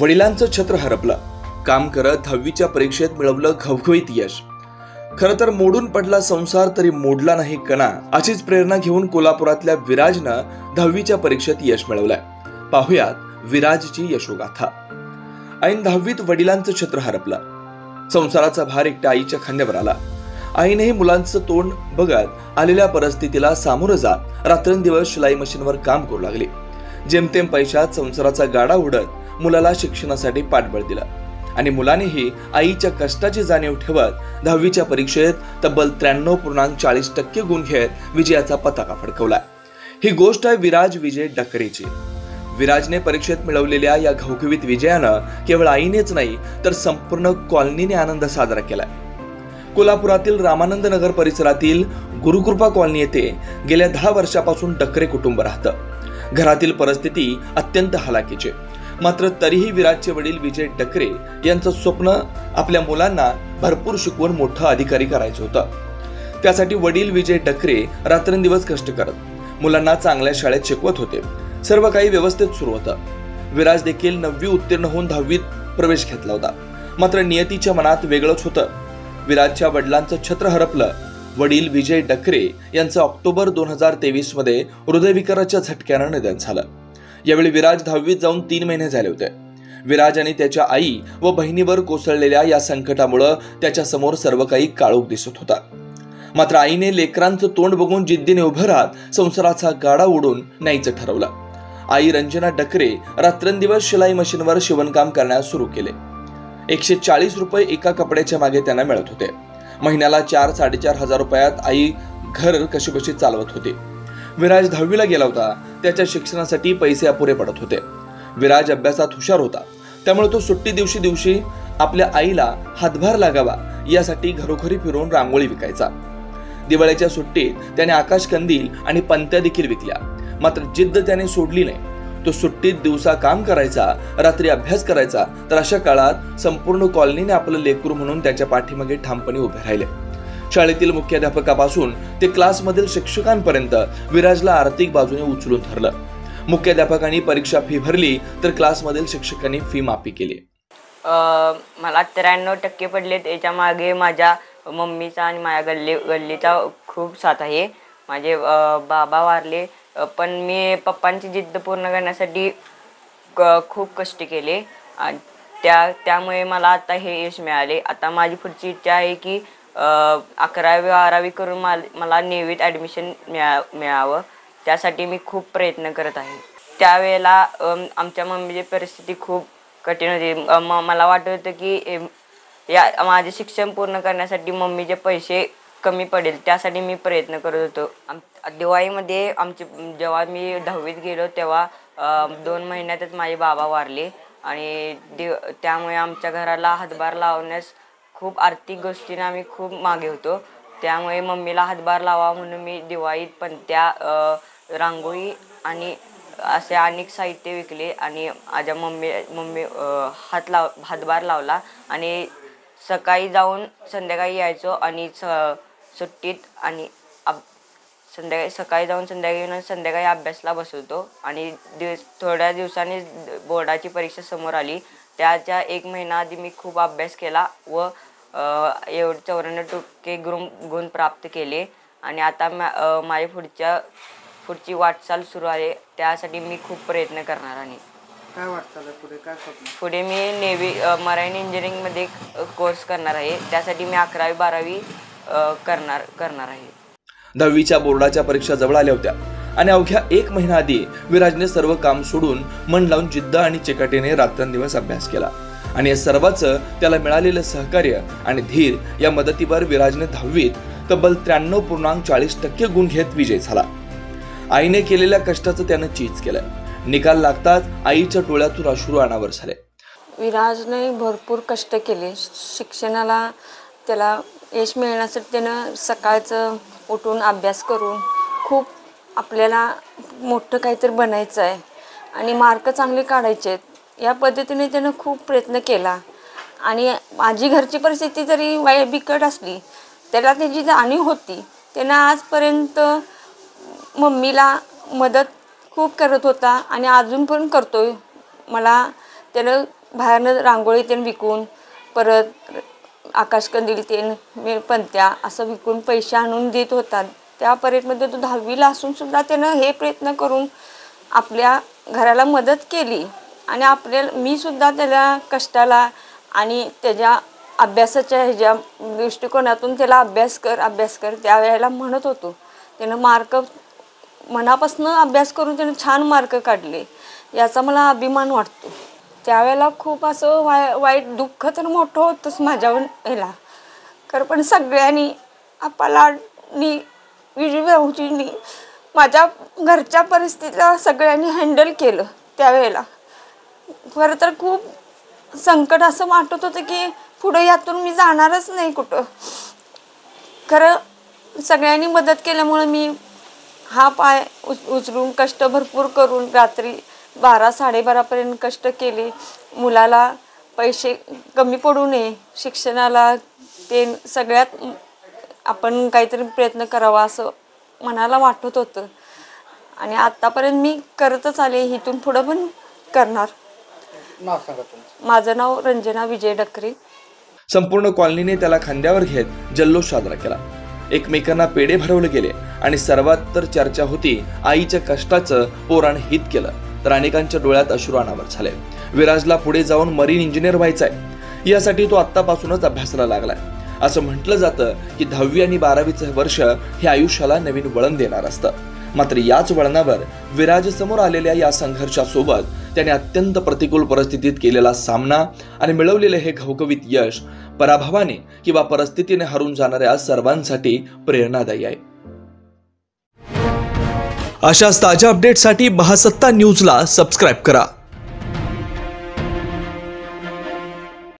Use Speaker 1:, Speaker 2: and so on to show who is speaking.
Speaker 1: वडिलांचं छत्र हरपलं, काम करत 10वीच्या परीक्षेत मिळवलं घवघवीत यश। खरं तर मोडून पडला संसार तरी मोडला नाही कणा, अशीच प्रेरणा घेऊन कोल्हापुरातल्या विराजनं 10वीच्या परीक्षेत यश मिळवलंय। पाहुयात विराजची यशोगाथा। ऐन 10वीत वडिलांचं छत्र हरपलं, संसाराचा भार एकट्या आईच्या खांद्यावर आला। आईनेही मुलांचं तोंड बघत आलेल्या परिस्थितीला सामोरं जात रात्रंदिवस शिलाई मशीनवर काम करू लागली। जेमतेम पैशात संसाराचा गाडा उडत मुलाला शिक्षणासाठी पाठबळ दिलं आणि मुलानेही आईच्या कष्टाची जाणीव ठेवत 10वीच्या परीक्षेत तब्बल 93.40% गुण घेत विजयाचा पताका फडकवला। ही गोष्ट आहे विराज विजय डकरेची। विराजने परीक्षेत मिळवलेल्या या घवघवीत विजयानं केवळ आईनेच नाही तर संपूर्ण कॉलनीने आनंद साजरा केलाय। कोल्हापुरातील रामानंद नगर परिसरातील गुरुकृपा कॉलनी येथे गेल्या 10 वर्षापासून डकरे कुटुंब राहतं। घरातील परिस्थिती अत्यंत हलाखीची, मात्र तरीही विराजचे वडील विजय डकरे यांचं स्वप्न आपल्या मुलांना भरपूर शिकवून मोठं अधिकारी करायचं होतं। त्यासाठी वडील विजय डकरे रात्रंदिवस कष्ट करत मुलांना चांगल्या शाळेत शिकवत होते। सर्व काही व्यवस्थित सुरू होतं। विराज देखील 9वी उत्तीर्ण होऊन 10वीत प्रवेश घेतला होता, मात्र नियतीच्या मनात वेगळंच होतं। विराजच्या वडिलांचं छत्र हरपलं। वडील विजय डकरे यांचं ऑक्टोबर 2023 मध्ये हृदयविकाराच्या झटक्यानं निधन झालं। यावेळी विराज 10वीत जाऊन 3 महिने झाले होते। विराज आणि त्याच्या आई व बहिणीवर कोसळलेल्या या संकटामुळे त्याच्या समोर सर्व काही काळोख दिसत होता। मात्र आईने लेकरांचं तोंड बघून जिद्दीने उभं राहत संसाराचा गाडा उडून न्यायचं ठरवलं। आई रंजना डकरे रात्रंदिवस शिलाई मशीनवर शिवणकाम करण्यास सुरू केले। 140 रुपये एका कपड्याच्या मागे त्यांना मिळत होते। महिन्याला 4-4.5 हजार रुपयात आई घर कशीबशी चालवत होती। विराज 10वीला गेला होता, त्याच्या शिक्षणासाठी पैसे अपुरे पडत होते। विराज अभ्यासात हुशार होता, त्यामुळे तो सुट्टी दिवशी आपल्या आईला हातभार लागावा यासाठी घरोघरी फिरून रांगोळी विकायचा। दिवाळीच्या सुट्टीत त्याने आकाश कंदील आणि पंत्या देखील विकल्या, मात्र जिद्द त्याने सोडली नाही। तो सुट्टीत दिवसा काम करायचा, रात्री अभ्यास करायचा, तर अशा काळात संपूर्ण कॉलनीने आपलं लेकरू म्हणून त्याच्या पाठीमागे ठामपणे उभे राहिले। शाळेतील मुख्याध्यापकापासून ते क्लासमधील शिक्षकांपर्यंत विराजला आर्थिक बाजूने उचलून धरलं। मुख्याध्यापकांनी परीक्षा फी भरली तर क्लासमधील शिक्षकांनी फी माफी केली।
Speaker 2: मला 93% पडले। त्याच्या मागे माझ्या मम्मीचा आणि माझ्या गल्लीचा खूप साथ आहे। माझे बाबा वारले, पण मी पप्पांची जिद्द पूर्ण करण्यासाठी खूप कष्ट केले। त्यामुळे मला आता हे यश मिळाले। आता माझी पुढची इच्छा आहे की 11वी-12वी करून मला नेव्हीत ॲडमिशन मिळावं। त्यासाठी मी खूप प्रयत्न करत आहे। त्यावेळेला आमच्या मम्मीची परिस्थिती खूप कठीण होती। मला वाटत होतं की माझे शिक्षण पूर्ण करण्यासाठी मम्मीचे पैसे कमी पडेल, त्यासाठी मी प्रयत्न करत होतो। दिवाळीमध्ये जेव्हा मी 10वीत गेलो तेव्हा 2 महिन्यातच माझे बाबा वारले आणि त्यामुळे आमच्या घराला हातभार लावण्यास खूप आर्थिक गोष्टीने आम्ही खूप मागे होतो। त्यामुळे मम्मीला हातभार लावा म्हणून मी दिवाळीत पंत्या, रांगोळी आणि असे अनेक साहित्य विकले आणि माझ्या मम्मी हातभार लावला आणि सकाळी जाऊन संध्याकाळी यायचो आणि सुट्टीत आणि सकाळी जाऊन संध्याकाळी अभ्यासला बसवतो आणि थोड्या दिवसांनी बोर्डाची परीक्षा समोर आली। त्याच्या 1 महिना आधी मी खूप अभ्यास केला व 94% गुण प्राप्त केले आणि आता माझी पुढची वाटचाल सुरू आहे। त्यासाठी मी खूप प्रयत्न करणार आहे।
Speaker 3: काय वाटतं पुढे, काय स्वप्न?
Speaker 2: पुढे मी नेव्ही मराईन इंजिनिअरिंगमध्ये कोर्स करणार आहे। त्यासाठी मी 11वी-12वी करणार आहे।
Speaker 1: 10वीच्या बोर्डाच्या परीक्षा जवळ आल्या होत्या आणि अवघ्या 1 महिना आधी विराजने सर्व काम सोडून मन लावून जिद्द आणि चिकाटीने रात्रंदिवस अभ्यास केला आणि या सर्वांचं त्याला मिळालेलं सहकार्य आणि धीर या मदतीवर विराजने 10वीत तब्बल 93.40% गुण घेत विजय झाला। आईने केलेल्या कष्टाचं त्यानं चीज केलं। निकाल लागताच आईच्या डोळ्यातून अश्रू अनावर झाले।
Speaker 4: विराजने भरपूर कष्ट केले। शिक्षणाला त्याला यश मिळण्यासाठी त्यानं सकाळचं उठून अभ्यास करून खूप आपल्याला मोठं काहीतरी बनायचं आहे आणि मार्क चांगले काढायचे आहेत या पद्धतीने त्यानं खूप प्रयत्न केला आणि माझी घरची परिस्थिती जरी बिकट असली त्याला त्याची जाणीव होती। त्यानं आजपर्यंत मम्मीला मदत खूप करत होता आणि अजून पण करतोय। मला त्यानं बाहेरनं रांगोळी त्यानं विकून परत आकाशकंदील त्यानं पंत्या असं विकून पैसे आणून देत होता. त्या परेडमध्ये तो 10वीला असूनसुद्धा त्यानं हे प्रयत्न करून आपल्या घराला मदत केली. आणि मी सुद्धा त्याला कष्टाला आणि त्याच्या अभ्यासाच्या ह्याच्या दृष्टिकोनातून त्याला अभ्यास कर त्यावेळेला म्हणत होतो. त्यानं मार्क मनापासून अभ्यास करून त्यानं छान मार्क काढले, याचा मला अभिमान वाटतो. त्यावेळेला खूप असं वाईट दुःख तर मोठं होतंच माझ्यावर ह्याला. खरं पण सगळ्यांनी आपालानी विजू भाऊजींनी माझ्या घरच्या परिस्थितीला सगळ्यांनी हँडल केलं. त्यावेळेला खरं तर खूप संकट असं वाटत होतं की पुढं यातून मी जाणारच नाही कुठं. खरं सगळ्यांनी मदत केल्यामुळं मी हा पाय उचलून कष्ट भरपूर करून रात्री 12-12:30पर्यंत कष्ट केले. मुलाला पैसे कमी पडू नये शिक्षणाला, ते सगळ्यात आपण काहीतरी प्रयत्न करावा असं मनाला वाटत होतं. आणि आत्तापर्यंत मी करतच आले, इथून पुढं पण करणार.
Speaker 3: नाव सांगा तुमचं.
Speaker 4: माझं नाव रंजना विजय डकरे.
Speaker 1: संपूर्ण कॉलनीने त्याला खांद्यावर घेत जल्लोष साजरा केला. एकमेकांना पेढे भरवले गेले आणि सर्वात तर चर्चा होती आईच्या कष्टाचं पोरानं हित केलं, तर अनेकांच्या डोळ्यात अश्रू अनावर झाले. विराजला पुढे जाऊन मरीन इंजिनियर व्हायचंय, यासाठी तो आत्तापासूनच अभ्यासाला लागलाय. असं म्हटलं जातं की 10वी आणि 12वीचं वर्ष हे आयुष्याला नवीन वळण देणार असतं. मात्र याच वळणावर विराज समोर आलेल्या या संघर्षासोबत त्याने अत्यंत प्रतिकूल परिस्थितीत केलेला सामना आणि मिळवलेले हे घवघवीत यश पराभवाने किंवा परिस्थितीने हरून जाणाऱ्या सर्वांसाठी प्रेरणादायी आहे. अशाच ताज्या अपडेटसाठी महासत्ता न्यूजला सबस्क्राईब करा.